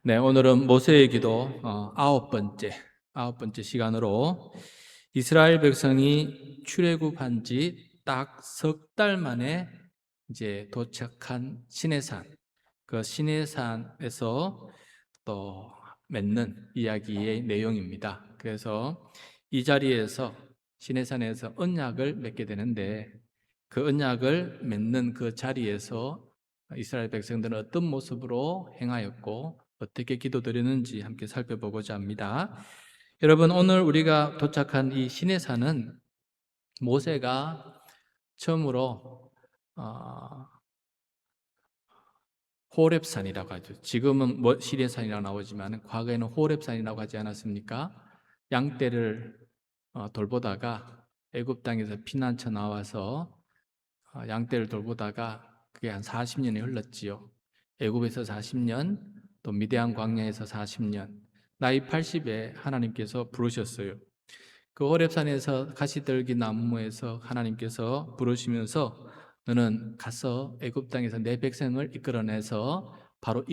네, 오늘은 모세의 기도 아홉 번째 시간으로 이스라엘 백성이 출애굽한 지 딱 석 달 만에 이제 도착한 시내산, 그 시내산에서 또 맺는 이야기의 내용입니다. 그래서 이 자리에서 시내산에서 언약을 맺게 되는데 그 언약을 맺는 그 자리에서 이스라엘 백성들은 어떤 모습으로 행하였고 어떻게 기도드렸는지 함께 살펴보고자 합니다. 여러분, 오늘 우리가 도착한 이 시내산은 모세가 처음으로 호렙산이라고 하죠. 지금은 시내산이라고 나오지만 과거에는 호렙산이라고 하지 않았습니까? 양떼를 돌보다가 애굽 땅에서 피난처 나와서 양떼를 돌보다가 그게 한 40년이 흘렀지요. 애굽에서 40년, 또 미디안 광야에서 40년, 나이 80에 하나님께서 부르셨어요. 그 호렙산에서 가시떨기 나무에서 하나님께서 부르시면서 너는 가서 애굽 땅에서 내 백성을 이끌어내서 바로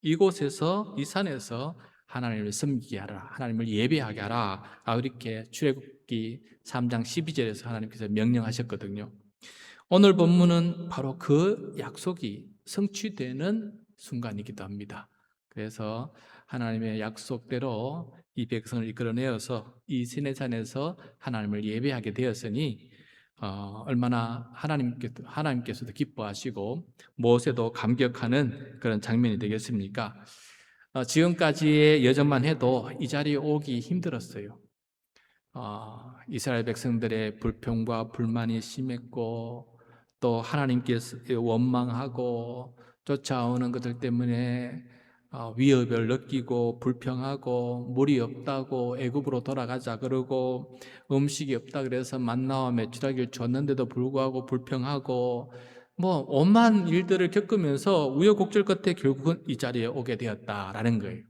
이곳에서 이 산에서 하나님을 섬기게 하라, 하나님을 예배하게 하라, 이렇게 출애굽기 3장 12절에서 하나님께서 명령하셨거든요. 오늘 본문은 바로 그 약속이 성취되는 순간이기도 합니다. 그래서 하나님의 약속대로 이 백성을 이끌어내어서 이 시내산에서 하나님을 예배하게 되었으니 얼마나 하나님께서도 기뻐하시고 모세도 감격하는 그런 장면이 되겠습니까? 지금까지의 여정만 해도 이 자리에 오기 힘들었어요. 이스라엘 백성들의 불평과 불만이 심했고 또 하나님께서 원망하고 쫓아오는 것들 때문에 위협을 느끼고 불평하고 물이 없다고 애굽으로 돌아가자 그러고 음식이 없다 그래서 만나와 메추라기를 줬는데도 불구하고 불평하고 뭐 오만 일들을 겪으면서 우여곡절 끝에 결국은 이 자리에 오게 되었다라는 거예요.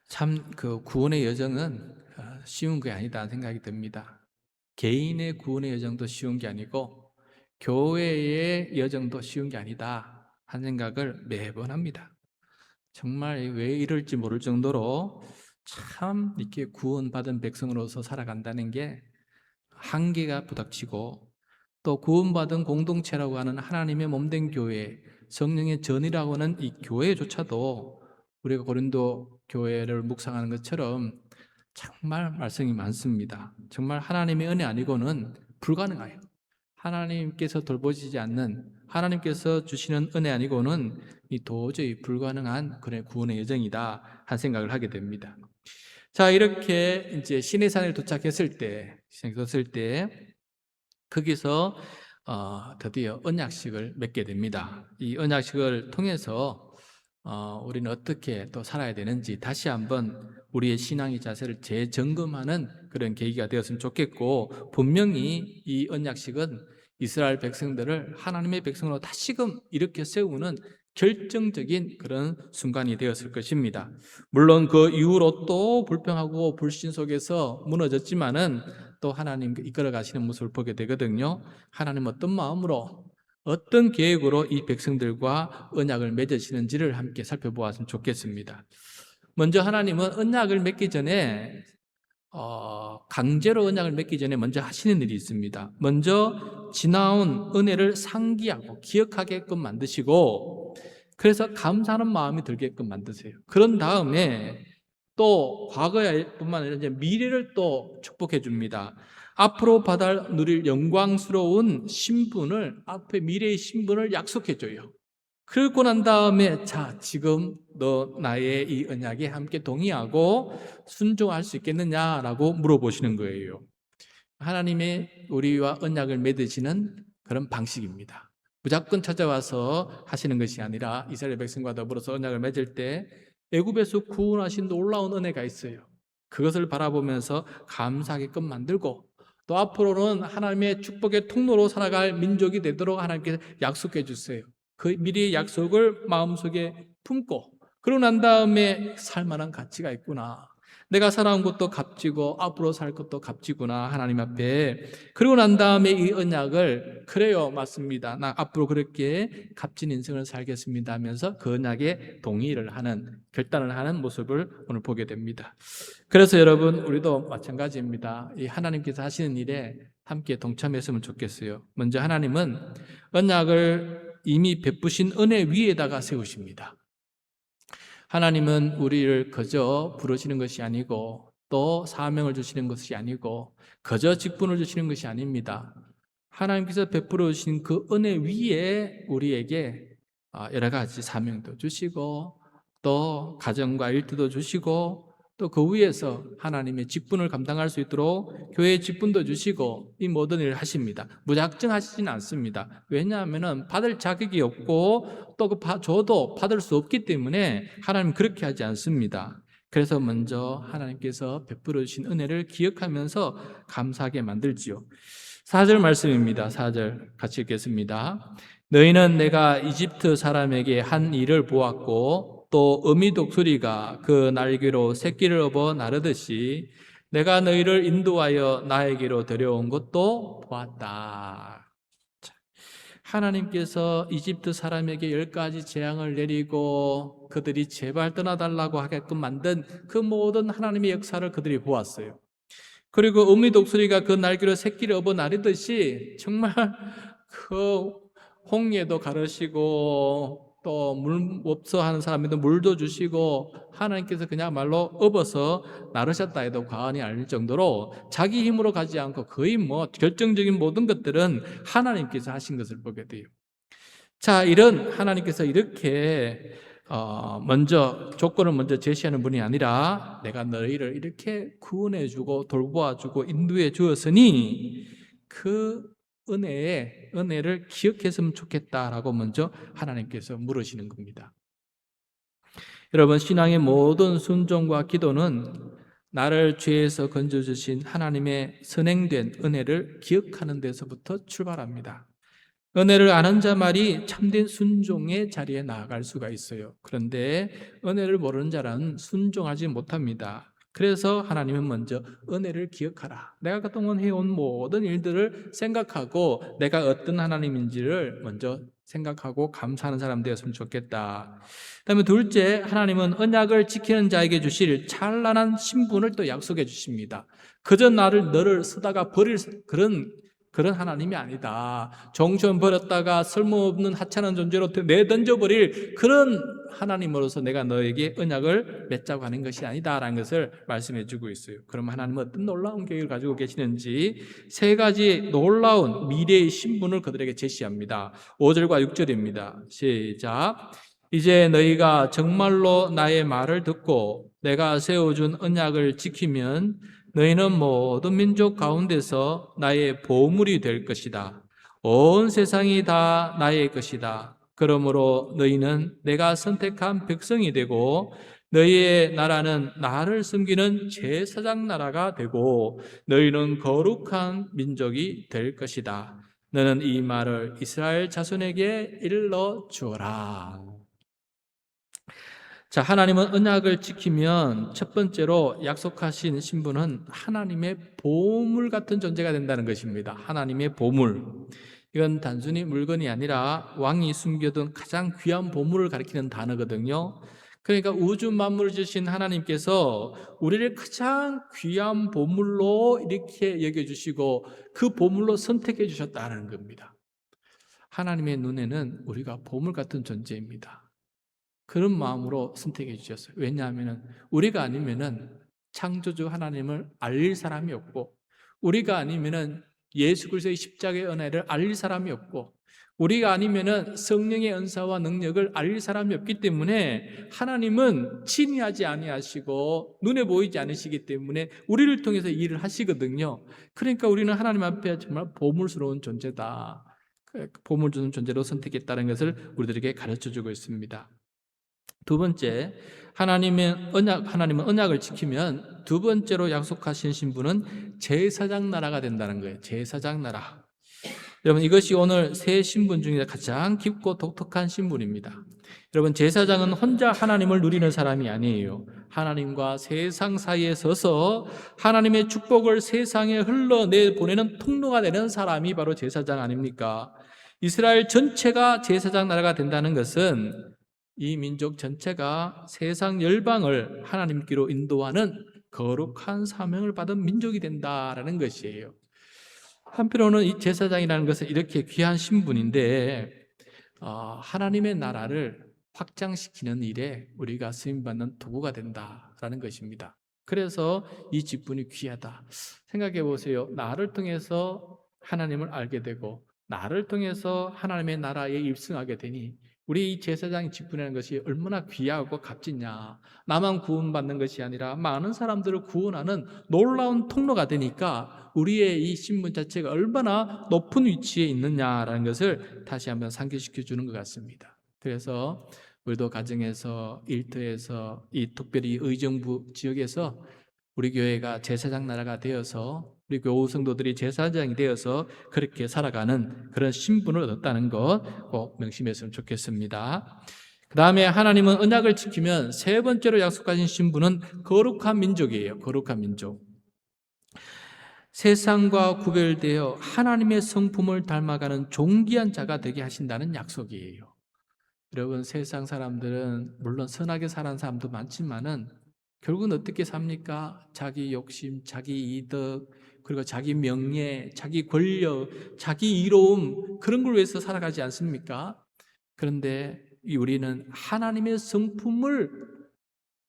참 그 구원의 여정은 쉬운 게 아니다 생각이 듭니다. 개인의 구원의 여정도 쉬운 게 아니고 교회의 여정도 쉬운 게 아니다 한 생각을 매번 합니다. 정말 왜 이럴지 모를 정도로 참 이렇게 구원받은 백성으로서 살아간다는 게 한계가 부닥치고 또 구원받은 공동체라고 하는 하나님의 몸된 교회, 성령의 전이라고 하는 이 교회조차도 우리가 고린도 교회를 묵상하는 것처럼 정말 말씀이 많습니다. 정말 하나님의 은혜 아니고는 불가능해요. 하나님께서 돌보시지 않는, 하나님께서 주시는 은혜 아니고는 이 도저히 불가능한 그런 구원의 여정이다 한 생각을 하게 됩니다. 자, 이렇게 이제 시내산에 도착했을 때 거기서 드디어 언약식을 맺게 됩니다. 이 언약식을 통해서 우리는 어떻게 또 살아야 되는지 다시 한번 우리의 신앙의 자세를 재점검하는 그런 계기가 되었으면 좋겠고, 분명히 이 언약식은 이스라엘 백성들을 하나님의 백성으로 다시금 일으켜 세우는 결정적인 그런 순간이 되었을 것입니다. 물론 그 이후로 또 불평하고 불신 속에서 무너졌지만은 또 하나님 이끌어 가시는 모습을 보게 되거든요. 하나님 어떤 마음으로 어떤 계획으로 이 백성들과 언약을 맺으시는지를 함께 살펴보았으면 좋겠습니다. 먼저 하나님은 언약을 맺기 전에 강제로 언약을 맺기 전에 먼저 하시는 일이 있습니다. 먼저 지나온 은혜를 상기하고 기억하게끔 만드시고, 그래서 감사하는 마음이 들게끔 만드세요. 그런 다음에 또 과거뿐만 아니라 이제 미래를 또 축복해 줍니다. 앞으로 누릴 영광스러운 신분을, 앞에 미래의 신분을 약속해 줘요. 그러고 난 다음에 자, 지금 너 나의 이 언약에 함께 동의하고 순종할 수 있겠느냐라고 물어보시는 거예요. 하나님의 우리와 언약을 맺으시는 그런 방식입니다. 무조건 찾아와서 하시는 것이 아니라 이스라엘 백성과 더불어서 언약을 맺을 때 애굽에서 구원하신 놀라운 은혜가 있어요. 그것을 바라보면서 감사하게끔 만들고, 또 앞으로는 하나님의 축복의 통로로 살아갈 민족이 되도록 하나님께서 약속해 주세요. 그 미래의 약속을 마음속에 품고, 그러고 난 다음에 살만한 가치가 있구나, 내가 살아온 것도 값지고 앞으로 살 것도 값지구나 하나님 앞에. 그리고 난 다음에 이 언약을 그래요 맞습니다. 나 앞으로 그렇게 값진 인생을 살겠습니다 하면서 그 언약에 동의를 하는 결단을 하는 모습을 오늘 보게 됩니다. 그래서 여러분 우리도 마찬가지입니다. 이 하나님께서 하시는 일에 함께 동참했으면 좋겠어요. 먼저 하나님은 언약을 이미 베푸신 은혜 위에다가 세우십니다. 하나님은 우리를 그저 부르시는 것이 아니고 또 사명을 주시는 것이 아니고 그저 직분을 주시는 것이 아닙니다. 하나님께서 베풀어 주신 그 은혜 위에 우리에게 여러 가지 사명도 주시고 또 가정과 일터도 주시고 또 그 위에서 하나님의 직분을 감당할 수 있도록 교회의 직분도 주시고 이 모든 일을 하십니다. 무작정 하시지는 않습니다. 왜냐하면 받을 자격이 없고 또 줘도 받을 수 없기 때문에 하나님은 그렇게 하지 않습니다. 그래서 먼저 하나님께서 베풀어 주신 은혜를 기억하면서 감사하게 만들지요. 4절 말씀입니다. 4절 같이 읽겠습니다. 너희는 내가 이집트 사람에게 한 일을 보았고 또 어미 독수리가 그 날개로 새끼를 업어 나르듯이 내가 너희를 인도하여 나에게로 데려온 것도 보았다. 하나님께서 이집트 사람에게 10가지 재앙을 내리고 그들이 제발 떠나달라고 하게끔 만든 그 모든 하나님의 역사를 그들이 보았어요. 그리고 어미 독수리가 그 날개로 새끼를 업어 나르듯이 정말 그 홍해도 가르시고 또 물 없어 하는 사람에도 물도 주시고 하나님께서 그냥말로 업어서 나르셨다 해도 과언이 아닐 정도로 자기 힘으로 가지 않고 거의 결정적인 모든 것들은 하나님께서 하신 것을 보게 돼요. 자, 이런 하나님께서 이렇게 조건을 먼저 제시하는 분이 아니라 내가 너희를 이렇게 구원해주고 돌보아주고 인도해 주었으니 그 은혜를 기억했으면 좋겠다라고 먼저 하나님께서 물으시는 겁니다. 여러분, 신앙의 모든 순종과 기도는 나를 죄에서 건져주신 하나님의 선행된 은혜를 기억하는 데서부터 출발합니다. 은혜를 아는 자만이 참된 순종의 자리에 나아갈 수가 있어요. 그런데 은혜를 모르는 자는 순종하지 못합니다. 그래서 하나님은 먼저 은혜를 기억하라. 내가 그동안 해온 모든 일들을 생각하고 내가 어떤 하나님인지를 먼저 생각하고 감사하는 사람 되었으면 좋겠다. 그다음에 둘째, 하나님은 언약을 지키는 자에게 주실 찬란한 신분을 또 약속해 주십니다. 그저 너를 쓰다가 버릴 그런 하나님이 아니다. 정션 버렸다가 쓸모없는 하찮은 존재로 내던져버릴 그런 하나님으로서 내가 너에게 언약을 맺자고 하는 것이 아니다라는 것을 말씀해 주고 있어요. 그럼 하나님은 어떤 놀라운 계획을 가지고 계시는지 3가지 놀라운 미래의 신분을 그들에게 제시합니다. 5절과 6절입니다. 시작. 이제 너희가 정말로 나의 말을 듣고 내가 세워준 언약을 지키면 너희는 모든 민족 가운데서 나의 보물이 될 것이다. 온 세상이 다 나의 것이다. 그러므로 너희는 내가 선택한 백성이 되고 너희의 나라는 나를 섬기는 제사장 나라가 되고 너희는 거룩한 민족이 될 것이다. 너는 이 말을 이스라엘 자손에게 일러 주어라. 자, 하나님은 언약을 지키면 첫 번째로 약속하신 신분은 하나님의 보물 같은 존재가 된다는 것입니다. 하나님의 보물. 이건 단순히 물건이 아니라 왕이 숨겨둔 가장 귀한 보물을 가리키는 단어거든요. 그러니까 우주 만물을 지으신 하나님께서 우리를 가장 귀한 보물로 이렇게 여겨주시고 그 보물로 선택해 주셨다는 겁니다. 하나님의 눈에는 우리가 보물 같은 존재입니다. 그런 마음으로 선택해 주셨어요. 왜냐하면 우리가 아니면은 창조주 하나님을 알릴 사람이 없고 우리가 아니면은 예수 그리스도의 십자가의 은혜를 알릴 사람이 없고 우리가 아니면은 성령의 은사와 능력을 알릴 사람이 없기 때문에 하나님은 친히 하지 아니하시고 눈에 보이지 않으시기 때문에 우리를 통해서 일을 하시거든요. 그러니까 우리는 하나님 앞에 정말 보물스러운 존재다. 보물 주는 존재로 선택했다는 것을 우리들에게 가르쳐주고 있습니다. 두 번째, 하나님은 언약을 지키면 두 번째로 약속하신 신분은 제사장 나라가 된다는 거예요. 제사장 나라. 여러분, 이것이 오늘 세 신분 중에 가장 깊고 독특한 신분입니다. 여러분, 제사장은 혼자 하나님을 누리는 사람이 아니에요. 하나님과 세상 사이에 서서 하나님의 축복을 세상에 흘러내보내는 통로가 되는 사람이 바로 제사장 아닙니까? 이스라엘 전체가 제사장 나라가 된다는 것은 이 민족 전체가 세상 열방을 하나님께로 인도하는 거룩한 사명을 받은 민족이 된다라는 것이에요. 한편으로는 이 제사장이라는 것은 이렇게 귀한 신분인데 하나님의 나라를 확장시키는 일에 우리가 쓰임받는 도구가 된다라는 것입니다. 그래서 이 직분이 귀하다. 생각해 보세요. 나를 통해서 하나님을 알게 되고 나를 통해서 하나님의 나라에 입성하게 되니 우리 이 제사장 직분이라는 것이 얼마나 귀하고 값지냐. 나만 구원받는 것이 아니라 많은 사람들을 구원하는 놀라운 통로가 되니까 우리의 이 신분 자체가 얼마나 높은 위치에 있느냐라는 것을 다시 한번 상기시켜 주는 것 같습니다. 그래서 우리도 가정에서, 일터에서, 이 특별히 의정부 지역에서 우리 교회가 제사장 나라가 되어서 우리 교우 성도들이 제사장이 되어서 그렇게 살아가는 그런 신분을 얻었다는 것 꼭 명심했으면 좋겠습니다. 그 다음에 하나님은 언약을 지키면 세 번째로 약속하신 신분은 거룩한 민족이에요. 거룩한 민족. 세상과 구별되어 하나님의 성품을 닮아가는 존귀한 자가 되게 하신다는 약속이에요. 여러분, 세상 사람들은 물론 선하게 사는 사람도 많지만은 결국은 어떻게 삽니까? 자기 욕심, 자기 이득, 그리고 자기 명예, 자기 권력, 자기 이로움, 그런 걸 위해서 살아가지 않습니까? 그런데 우리는 하나님의 성품을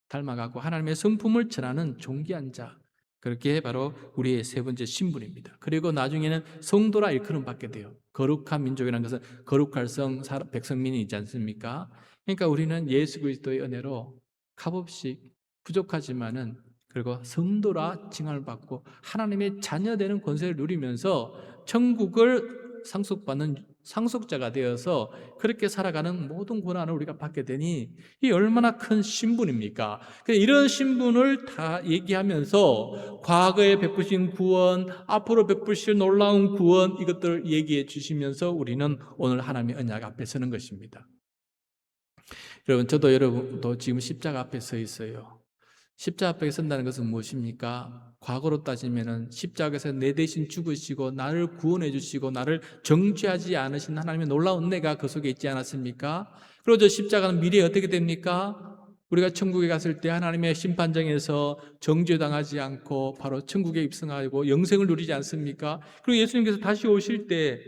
닮아가고 하나님의 성품을 전하는 존귀한 자, 그렇게 바로 우리의 세 번째 신분입니다. 그리고 나중에는 성도라 일컬음 받게 돼요. 거룩한 민족이라는 것은 거룩할 백성민이 있지 않습니까? 그러니까 우리는 예수 그리스도의 은혜로 값없이 부족하지만은 그리고 성도라 칭함을 받고 하나님의 자녀되는 권세를 누리면서 천국을 상속받는 상속자가 되어서 그렇게 살아가는 모든 고난을 우리가 받게 되니 이 얼마나 큰 신분입니까? 이런 신분을 다 얘기하면서 과거에 베푸신 구원, 앞으로 베푸실 놀라운 구원, 이것들을 얘기해 주시면서 우리는 오늘 하나님의 언약 앞에 서는 것입니다. 여러분, 저도 여러분도 지금 십자가 앞에 서 있어요. 십자가 앞에 선다는 것은 무엇입니까? 과거로 따지면은 십자가에서 내 대신 죽으시고 나를 구원해 주시고 나를 정죄하지 않으신 하나님의 놀라운 은혜가 그 속에 있지 않았습니까? 그리고 저 십자가는 미래에 어떻게 됩니까? 우리가 천국에 갔을 때 하나님의 심판정에서 정죄당하지 않고 바로 천국에 입성하고 영생을 누리지 않습니까? 그리고 예수님께서 다시 오실 때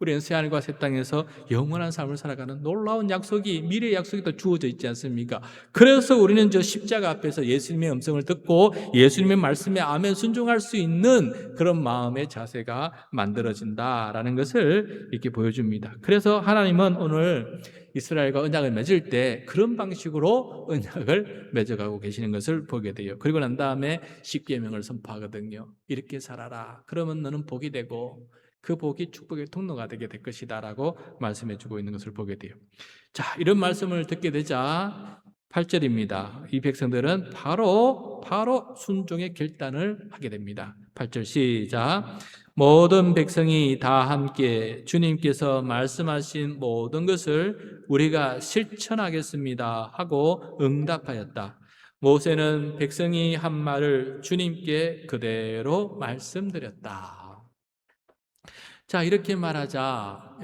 우리는 새하늘과 새 땅에서 영원한 삶을 살아가는 놀라운 약속이, 미래의 약속이 또 주어져 있지 않습니까? 그래서 우리는 저 십자가 앞에서 예수님의 음성을 듣고 예수님의 말씀에 아멘 순종할 수 있는 그런 마음의 자세가 만들어진다라는 것을 이렇게 보여줍니다. 그래서 하나님은 오늘 이스라엘과 언약을 맺을 때 그런 방식으로 언약을 맺어가고 계시는 것을 보게 돼요. 그리고 난 다음에 십계명을 선포하거든요. 이렇게 살아라. 그러면 너는 복이 되고 그 복이 축복의 통로가 되게 될 것이다 라고 말씀해 주고 있는 것을 보게 돼요. 자, 이런 말씀을 듣게 되자 8절입니다. 이 백성들은 바로 순종의 결단을 하게 됩니다. 8절 시작. 모든 백성이 다 함께 주님께서 말씀하신 모든 것을 우리가 실천하겠습니다 하고 응답하였다. 모세는 백성이 한 말을 주님께 그대로 말씀드렸다. 자, 이렇게 말하자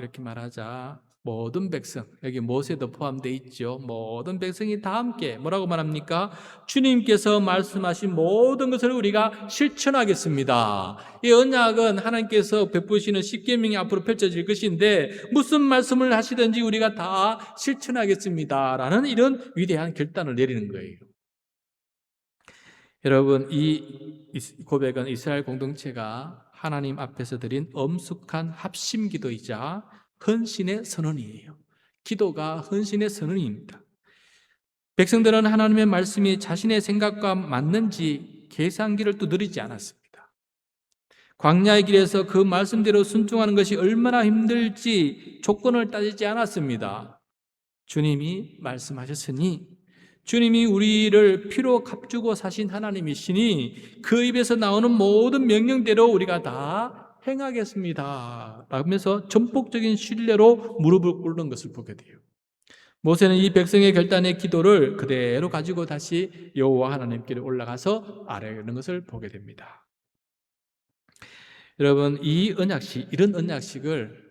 모든 백성, 여기 모세도 포함되어 있죠. 모든 백성이 다 함께 뭐라고 말합니까? 주님께서 말씀하신 모든 것을 우리가 실천하겠습니다. 이 언약은 하나님께서 베푸시는 십계명이 앞으로 펼쳐질 것인데 무슨 말씀을 하시든지 우리가 다 실천하겠습니다 라는 이런 위대한 결단을 내리는 거예요. 여러분, 이 고백은 이스라엘 공동체가 하나님 앞에서 드린 엄숙한 합심 기도이자 헌신의 선언이에요. 기도가 헌신의 선언입니다. 백성들은 하나님의 말씀이 자신의 생각과 맞는지 계산기를 두드리지 않았습니다. 광야의 길에서 그 말씀대로 순종하는 것이 얼마나 힘들지 조건을 따지지 않았습니다. 주님이 말씀하셨으니 주님이 우리를 피로 값주고 사신 하나님이시니 그 입에서 나오는 모든 명령대로 우리가 다 행하겠습니다 라면서 전폭적인 신뢰로 무릎을 꿇는 것을 보게 돼요. 모세는 이 백성의 결단의 기도를 그대로 가지고 다시 여호와 하나님께 올라가서 아뢰는 것을 보게 됩니다. 여러분, 이런 언약식을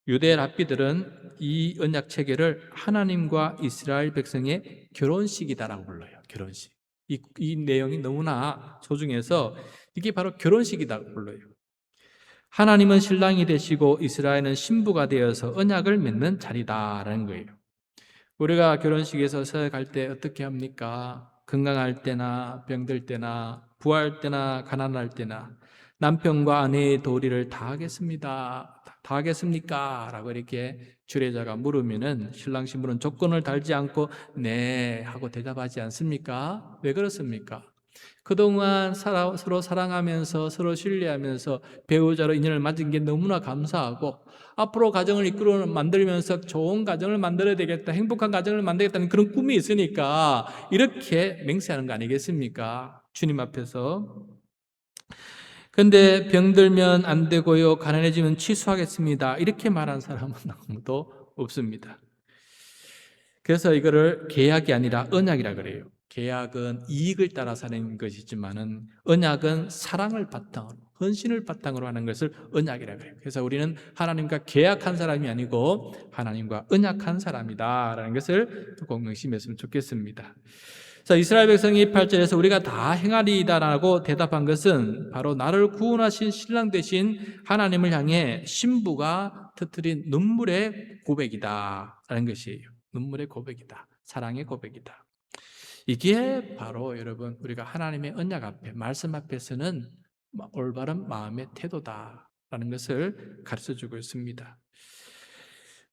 유대 랍비들은 이 언약 체계를 하나님과 이스라엘 백성의 결혼식이다라고 불러요. 결혼식. 이 내용이 너무나 소중해서 이게 바로 결혼식이라고 불러요. 하나님은 신랑이 되시고 이스라엘은 신부가 되어서 언약을 맺는 자리다라는 거예요. 우리가 결혼식에서 서약할 때 어떻게 합니까? 건강할 때나 병들 때나 부할 때나 가난할 때나 남편과 아내의 도리를 다 하겠습니다. 다 하겠습니까? 라고 이렇게 주례자가 물으면은 신랑 신부는 조건을 달지 않고 네 하고 대답하지 않습니까? 왜 그렇습니까? 그동안 서로 사랑하면서 서로 신뢰하면서 배우자로 인연을 맺은 게 너무나 감사하고 앞으로 가정을 이끌어 만들면서 좋은 가정을 만들어야 되겠다, 행복한 가정을 만들겠다는 그런 꿈이 있으니까 이렇게 맹세하는 거 아니겠습니까? 주님 앞에서. 근데 병들면 안 되고요, 가난해지면 취소하겠습니다, 이렇게 말한 사람은 아무도 없습니다. 그래서 이거를 계약이 아니라 언약이라 그래요. 계약은 이익을 따라 사는 것이지만은 언약은 사랑을 바탕으로, 헌신을 바탕으로 하는 것을 언약이라 그래요. 그래서 우리는 하나님과 계약한 사람이 아니고 하나님과 언약한 사람이다라는 것을 꼭 명심했으면 좋겠습니다. 자, 이스라엘 백성이 8절에서 우리가 다 행하리이다라고 대답한 것은 바로 나를 구원하신 신랑 되신 하나님을 향해 신부가 터뜨린 눈물의 고백이다라는 것이에요. 눈물의 고백이다. 사랑의 고백이다. 이게 바로 여러분 우리가 하나님의 언약 앞에, 말씀 앞에서는 올바른 마음의 태도다라는 것을 가르쳐주고 있습니다.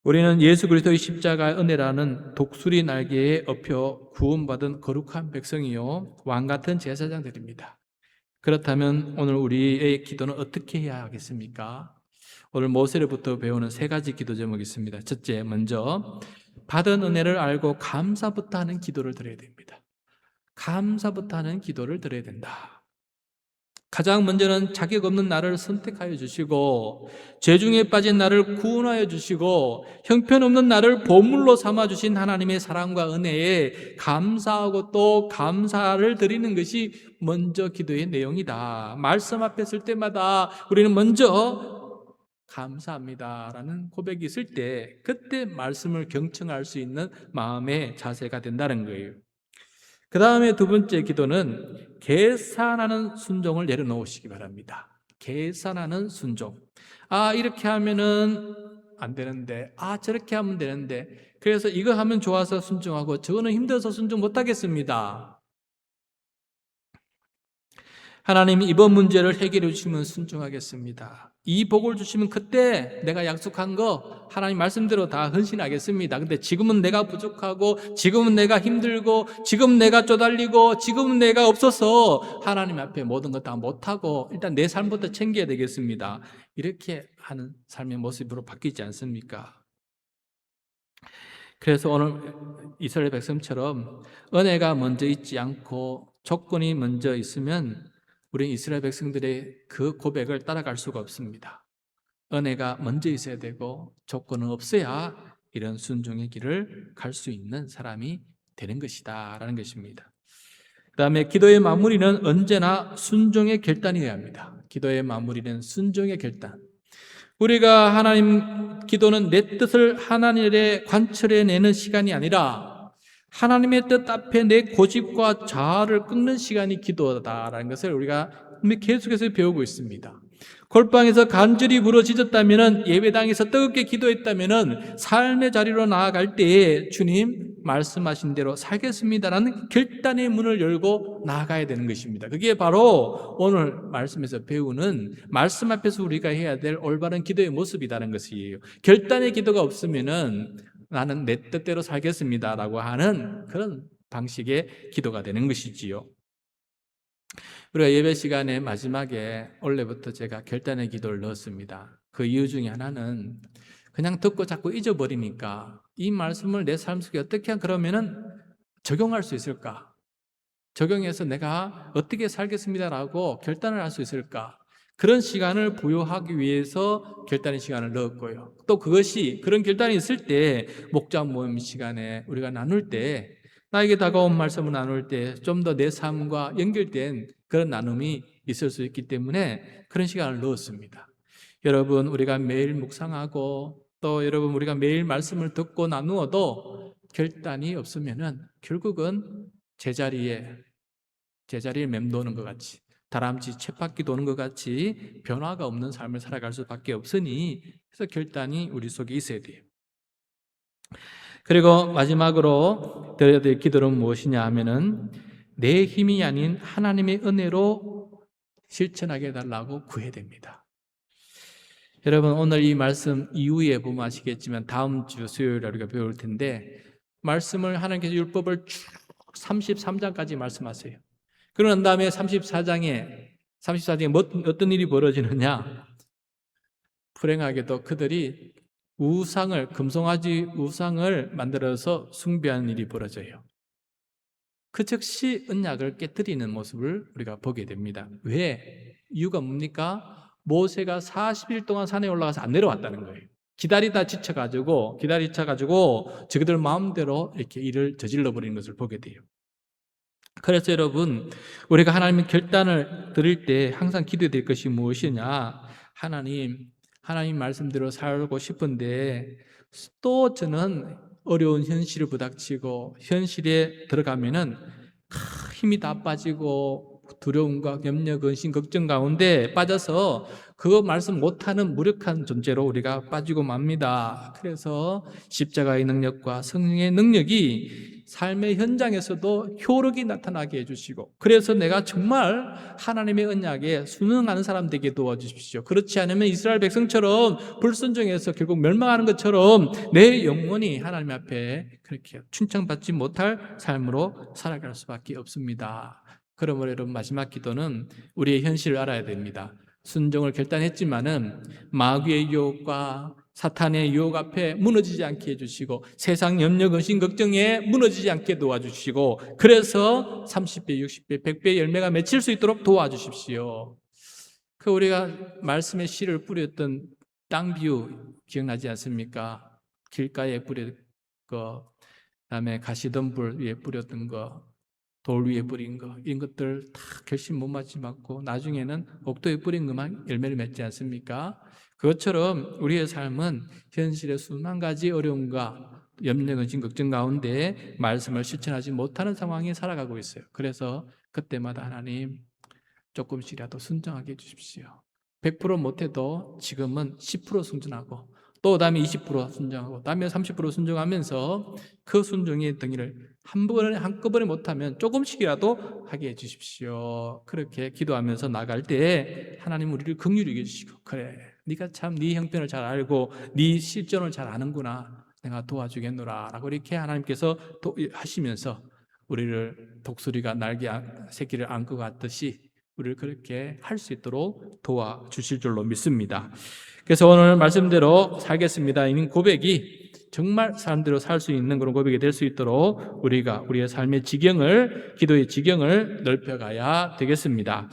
우리는 예수 그리스도의 십자가의 은혜라는 독수리 날개에 엎여 구원받은 거룩한 백성이요 왕같은 제사장들입니다. 그렇다면 오늘 우리의 기도는 어떻게 해야 하겠습니까? 오늘 모세로부터 배우는 3가지 기도 제목이 있습니다. 첫째, 먼저 받은 은혜를 알고 감사부터 하는 기도를 드려야 됩니다. 감사부터 하는 기도를 드려야 된다. 가장 먼저는 자격 없는 나를 선택하여 주시고 죄 중에 빠진 나를 구원하여 주시고 형편없는 나를 보물로 삼아 주신 하나님의 사랑과 은혜에 감사하고 또 감사를 드리는 것이 먼저 기도의 내용이다. 말씀 앞에 설 때마다 우리는 먼저 감사합니다라는 고백이 있을 때 그때 말씀을 경청할 수 있는 마음의 자세가 된다는 거예요. 그 다음에 2번째 기도는 계산하는 순종을 내려놓으시기 바랍니다. 계산하는 순종. 이렇게 하면은 안 되는데, 저렇게 하면 되는데, 그래서 이거 하면 좋아서 순종하고 저거는 힘들어서 순종 못 하겠습니다. 하나님이 이번 문제를 해결해 주시면 순종하겠습니다. 이 복을 주시면 그때 내가 약속한 거 하나님 말씀대로 다 헌신하겠습니다. 근데 지금은 내가 부족하고 지금은 내가 힘들고 지금 내가 쪼달리고 지금은 내가 없어서 하나님 앞에 모든 것 다 못하고 일단 내 삶부터 챙겨야 되겠습니다. 이렇게 하는 삶의 모습으로 바뀌지 않습니까? 그래서 오늘 이스라엘 백성처럼 은혜가 먼저 있지 않고 조건이 먼저 있으면 우리 이스라엘 백성들의 그 고백을 따라갈 수가 없습니다. 은혜가 먼저 있어야 되고 조건은 없어야 이런 순종의 길을 갈 수 있는 사람이 되는 것이다 라는 것입니다. 그 다음에 기도의 마무리는 언제나 순종의 결단이어야 합니다. 기도의 마무리는 순종의 결단. 우리가 하나님, 기도는 내 뜻을 하나님에 관철해내는 시간이 아니라 하나님의 뜻 앞에 내 고집과 자아를 꺾는 시간이 기도다라는 것을 우리가 계속해서 배우고 있습니다. 골방에서 간절히 부르짖었다면, 예배당에서 뜨겁게 기도했다면 삶의 자리로 나아갈 때에 주님 말씀하신 대로 살겠습니다라는 결단의 문을 열고 나아가야 되는 것입니다. 그게 바로 오늘 말씀에서 배우는 말씀 앞에서 우리가 해야 될 올바른 기도의 모습이라는 것이에요. 결단의 기도가 없으면은 나는 내 뜻대로 살겠습니다라고 하는 그런 방식의 기도가 되는 것이지요. 우리가 예배 시간에 마지막에 원래부터 제가 결단의 기도를 넣었습니다. 그 이유 중에 하나는 그냥 듣고 자꾸 잊어버리니까 이 말씀을 내 삶 속에 어떻게 그러면은 적용할 수 있을까? 적용해서 내가 어떻게 살겠습니다라고 결단을 할 수 있을까? 그런 시간을 부여하기 위해서 결단의 시간을 넣었고요. 또 그것이 그런 결단이 있을 때 목장 모임 시간에 우리가 나눌 때 나에게 다가온 말씀을 나눌 때 좀 더 내 삶과 연결된 그런 나눔이 있을 수 있기 때문에 그런 시간을 넣었습니다. 여러분, 우리가 매일 묵상하고 또 여러분 우리가 매일 말씀을 듣고 나누어도 결단이 없으면은 결국은 제자리에 맴도는 것 같이 다람쥐 쳇바퀴 도는 것 같이 변화가 없는 삶을 살아갈 수밖에 없으니 그래서 결단이 우리 속에 있어야 돼요. 그리고 마지막으로 드려야 될 기도는 무엇이냐 하면은 내 힘이 아닌 하나님의 은혜로 실천하게 해달라고 구해야 됩니다. 여러분, 오늘 이 말씀 이후에 보면 아시겠지만 다음 주 수요일에 우리가 배울 텐데 말씀을 하나님께서 율법을 쭉 33장까지 말씀하세요. 그런 다음에 34장에 어떤 일이 벌어지느냐? 불행하게도 그들이 금송아지 우상을 만들어서 숭배하는 일이 벌어져요. 그 즉시 언약을 깨뜨리는 모습을 우리가 보게 됩니다. 왜? 이유가 뭡니까? 모세가 40일 동안 산에 올라가서 안 내려왔다는 거예요. 기다리다 지쳐가지고 저희들 마음대로 이렇게 일을 저질러 버리는 것을 보게 돼요. 그래서 여러분, 우리가 하나님의 결단을 드릴 때 항상 기도해야 될 것이 무엇이냐? 하나님 말씀대로 살고 싶은데 또 저는 어려운 현실을 부닥치고 현실에 들어가면은 힘이 다 빠지고 두려움과 염려, 근심, 걱정 가운데 빠져서 그거 말씀 못하는 무력한 존재로 우리가 빠지고 맙니다. 그래서 십자가의 능력과 성령의 능력이 삶의 현장에서도 효력이 나타나게 해주시고 그래서 내가 정말 하나님의 언약에 순응하는 사람 되게 도와주십시오. 그렇지 않으면 이스라엘 백성처럼 불순종해서 결국 멸망하는 것처럼 내 영혼이 하나님 앞에 그렇게 춘천받지 못할 삶으로 살아갈 수밖에 없습니다. 그러므로 여러분, 마지막 기도는 우리의 현실을 알아야 됩니다. 순종을 결단했지만은 마귀의 유혹과 사탄의 유혹 앞에 무너지지 않게 해주시고 세상 염려, 근심, 걱정에 무너지지 않게 도와주시고 그래서 30배, 60배, 100배 열매가 맺힐 수 있도록 도와주십시오. 그 우리가 말씀의 씨를 뿌렸던 땅 비유 기억나지 않습니까? 길가에 뿌린 거, 그다음에 가시덤불 위에 뿌렸던 거, 돌 위에 뿌린 거, 이런 것들 다 결심 못 맞고 나중에는 옥도에 뿌린 것만 열매를 맺지 않습니까? 그것처럼 우리의 삶은 현실의 수만 가지 어려움과 염려, 근심, 걱정 가운데 말씀을 실천하지 못하는 상황에 살아가고 있어요. 그래서 그때마다 하나님 조금씩이라도 순종하게 해주십시오. 100% 못해도 지금은 10% 순종하고 또 다음에 20% 순종하고 다음에 30% 순종하면서 그 순종의 덩이를 한꺼번에 못하면 조금씩이라도 하게 해주십시오. 그렇게 기도하면서 나갈 때 하나님 우리를 긍휼히 여겨주시고 그래 네가 참 네 형편을 잘 알고 네 실존을 잘 아는구나 내가 도와주겠노라 라고 이렇게 하나님께서 하시면서 우리를 독수리가 새끼를 안고 갔듯이 우리를 그렇게 할 수 있도록 도와주실 줄로 믿습니다. 그래서 오늘 말씀대로 살겠습니다. 이 고백이 정말 사람대로 살 수 있는 그런 고백이 될 수 있도록 우리가 우리의 삶의 기도의 지경을 넓혀가야 되겠습니다.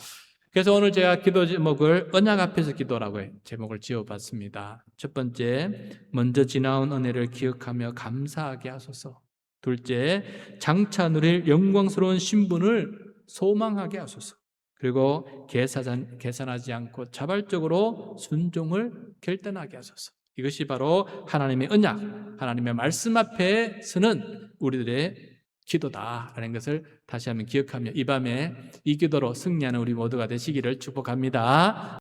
그래서 오늘 제가 기도 제목을 언약 앞에서 기도라고 제목을 지어봤습니다. 첫 번째, 먼저 지나온 은혜를 기억하며 감사하게 하소서. 둘째, 장차 누릴 영광스러운 신분을 소망하게 하소서. 그리고 계산하지 않고 자발적으로 순종을 결단하게 하소서. 이것이 바로 하나님의 언약, 하나님의 말씀 앞에 서는 우리들의 기도다라는 것을 다시 한번 기억하며 이 밤에 이 기도로 승리하는 우리 모두가 되시기를 축복합니다.